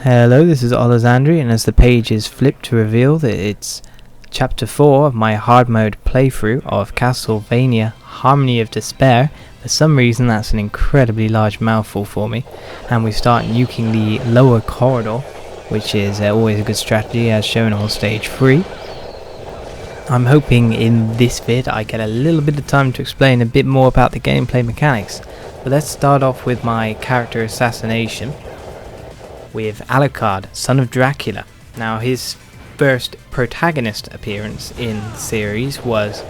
Hello, this is Olizandri, and as the page is flipped to reveal that it's Chapter 4 of my hard mode playthrough of Castlevania Harmony of Despair. For some reason that's an incredibly large mouthful for me, and we start nuking the lower corridor, which is always a good strategy as shown on stage 3. I'm hoping in this vid I get a little bit of time to explain a bit more about the gameplay mechanics, but let's start off with my character assassination with Alucard, Son of Dracula. Now his first protagonist appearance in the series was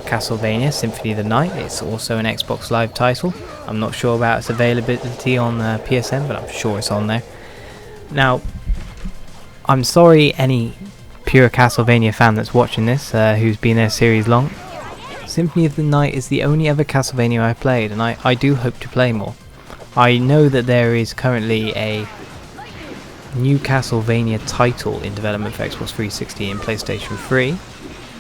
Castlevania Symphony of the Night. It's also an Xbox Live title. I'm not sure about its availability on PSN, but I'm sure it's on there. Now, I'm sorry any pure Castlevania fan that's watching this, who's been there series long. Symphony of the Night is the only other Castlevania I've played, and I do hope to play more. I know that there is currently a new Castlevania title in development for Xbox 360 and PlayStation 3,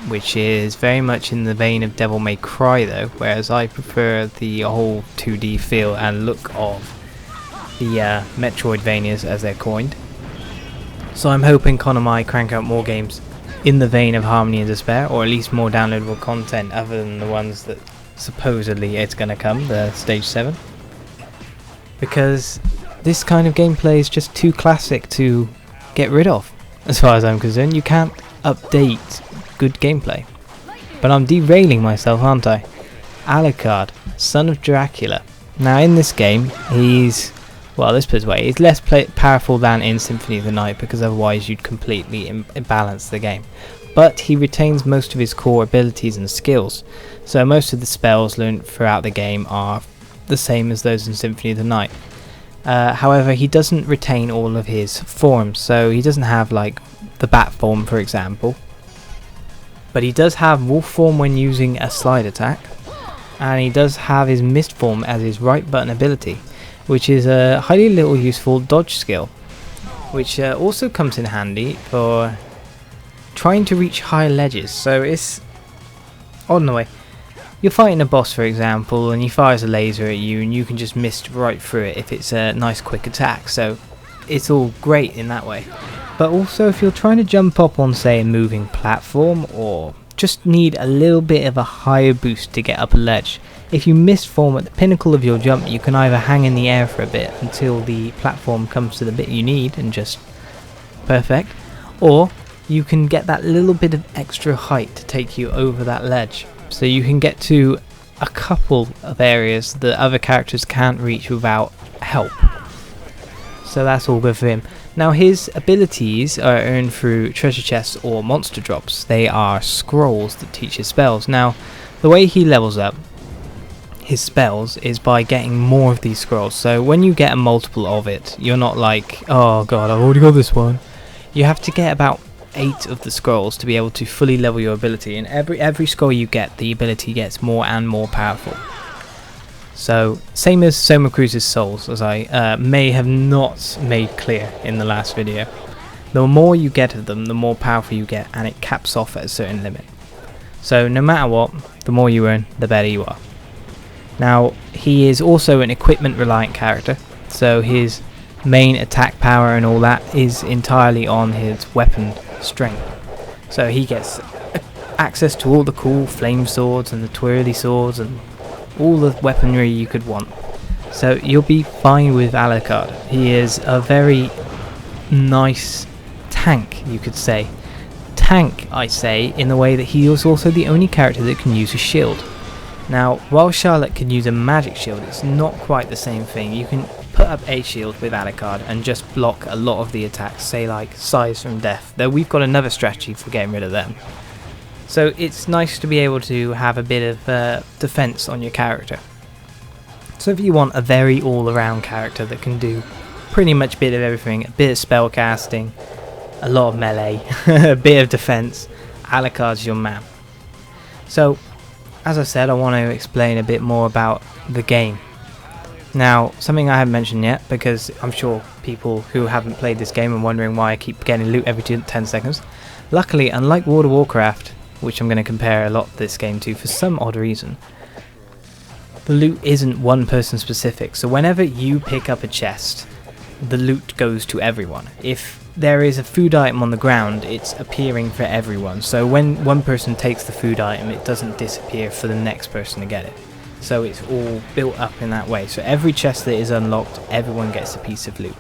which is very much in the vein of Devil May Cry though, whereas I prefer the whole 2D feel and look of the Metroidvanias as they're coined. So I'm hoping Con might crank out more games in the vein of Harmony and Despair, or at least more downloadable content other than the ones that supposedly it's going to come, the Stage 7. Because this kind of gameplay is just too classic to get rid of, as far as I'm concerned. You can't update good gameplay. But I'm derailing myself, aren't I? Alucard, Son of Dracula. Now in this game, he's, well, let's put it this way, he's less powerful than in Symphony of the Night, because otherwise you'd completely imbalance the game. But he retains most of his core abilities and skills, so most of the spells learned throughout the game are the same as those in Symphony of the Night. However, he doesn't retain all of his forms, so he doesn't have like the bat form for example, but he does have wolf form when using a slide attack, and he does have his mist form as his right button ability, which is a highly little useful dodge skill, which also comes in handy for trying to reach higher ledges. So it's on the way. You're fighting a boss for example, and he fires a laser at you and you can just mist right through it if it's a nice quick attack, so it's all great in that way. But also if you're trying to jump up on say a moving platform, or just need a little bit of a higher boost to get up a ledge, if you mist form at the pinnacle of your jump, you can either hang in the air for a bit until the platform comes to the bit you need and just perfect, or you can get that little bit of extra height to take you over that ledge. So you can get to a couple of areas that other characters can't reach without help. So that's all good for him. Now his abilities are earned through treasure chests or monster drops. They are scrolls that teach his spells. Now the way he levels up his spells is by getting more of these scrolls. So when you get a multiple of it, you're not like, oh god, I've already got this one. You have to get about 8 of the scrolls to be able to fully level your ability, and every scroll you get, the ability gets more and more powerful. So same as Soma Cruz's souls, as I may have not made clear in the last video. The more you get of them, the more powerful you get, and it caps off at a certain limit. So no matter what, the more you earn, the better you are. Now he is also an equipment reliant character, so his main attack power and all that is entirely on his weapon strength. So he gets access to all the cool flame swords and the twirly swords and all the weaponry you could want. So you'll be fine with Alucard. He is a very nice tank, you could say. Tank, I say, in the way that he is also the only character that can use a shield. Now, while Charlotte can use a magic shield, it's not quite the same thing. You can put up a shield with Alucard and just block a lot of the attacks, say like Sighs from Death, though we've got another strategy for getting rid of them. So it's nice to be able to have a bit of defense on your character. So if you want a very all-around character that can do pretty much a bit of everything, a bit of spell casting, a lot of melee, a bit of defense, Alucard's your man. So as I said, I want to explain a bit more about the game. Now, something I haven't mentioned yet, because I'm sure people who haven't played this game are wondering why I keep getting loot every 10 seconds. Luckily, unlike World of Warcraft, which I'm going to compare a lot this game to for some odd reason, the loot isn't one person specific. So whenever you pick up a chest, the loot goes to everyone. If there is a food item on the ground, it's appearing for everyone. So when one person takes the food item, it doesn't disappear for the next person to get it. So it's all built up in that way. So every chest that is unlocked, everyone gets a piece of loot.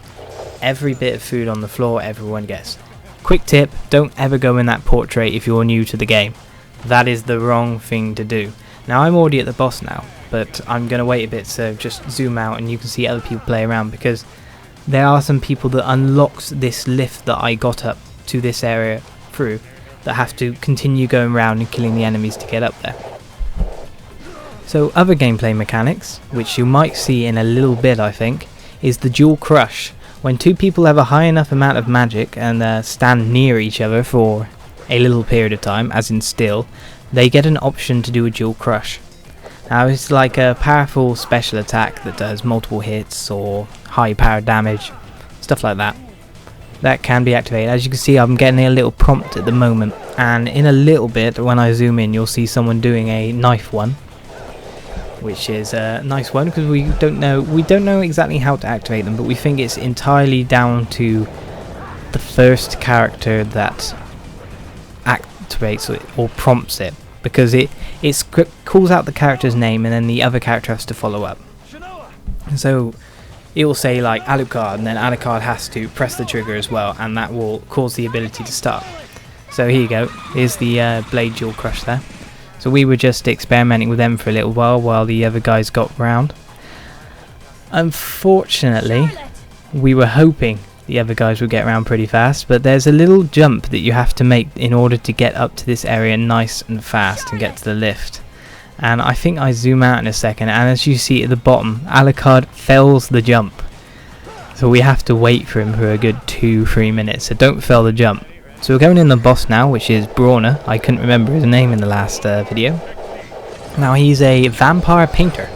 Every bit of food on the floor, everyone gets. Quick tip, don't ever go in that portrait if you're new to the game. That is the wrong thing to do. Now I'm already at the boss now, but I'm going to wait a bit, so just zoom out and you can see other people play around, because there are some people that unlocks this lift that I got up to this area through that have to continue going around and killing the enemies to get up there. So other gameplay mechanics, which you might see in a little bit I think, is the dual crush. When two people have a high enough amount of magic and stand near each other for a little period of time, as in still, they get an option to do a dual crush. Now it's like a powerful special attack that does multiple hits or high power damage, stuff like that. That can be activated. As you can see, I'm getting a little prompt at the moment, and in a little bit when I zoom in you'll see someone doing a knife one, which is a nice one because we don't know exactly how to activate them, but we think it's entirely down to the first character that activates it or prompts it, because it calls out the character's name and then the other character has to follow up. So it will say like Alucard, and then Alucard has to press the trigger as well, and that will cause the ability to start. So here you go, here's the blade dual crush there. So we were just experimenting with them for a little while the other guys got round. Unfortunately, we were hoping the other guys would get around pretty fast, but there's a little jump that you have to make in order to get up to this area nice and fast and get to the lift. And I think I zoom out in a second, and as you see at the bottom, Alucard fails the jump. So we have to wait for him for a good 2-3 minutes, so don't fail the jump. So we're going in the boss now, which is Braunger. I couldn't remember his name in the last video. Now he's a vampire painter,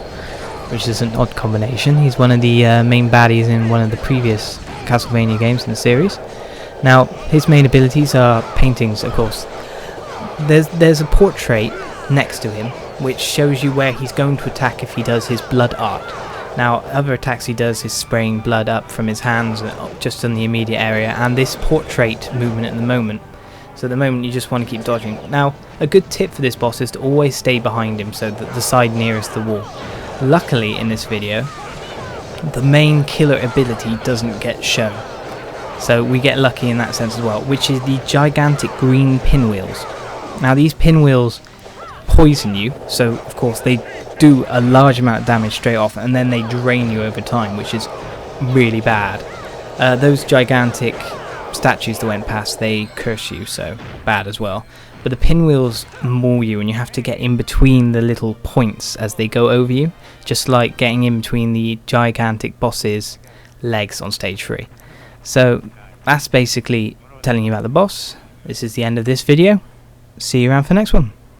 which is an odd combination. He's one of the main baddies in one of the previous Castlevania games in the series. Now his main abilities are paintings, of course. There's a portrait next to him which shows you where he's going to attack if he does his blood art. Now other attacks he does is spraying blood up from his hands just in the immediate area, and this portrait movement at the moment. So at the moment you just want to keep dodging. Now a good tip for this boss is to always stay behind him, so that the side nearest the wall. Luckily in this video the main killer ability doesn't get shown, so we get lucky in that sense as well, which is the gigantic green pinwheels. Now these pinwheels poison you, so of course they do a large amount of damage straight off, and then they drain you over time, which is really bad. Those gigantic statues that went past, they curse you, so bad as well. But the pinwheels maul you, and you have to get in between the little points as they go over you, just like getting in between the gigantic boss's legs on stage 3. So that's basically telling you about the boss. This is the end of this video. See you around for the next one.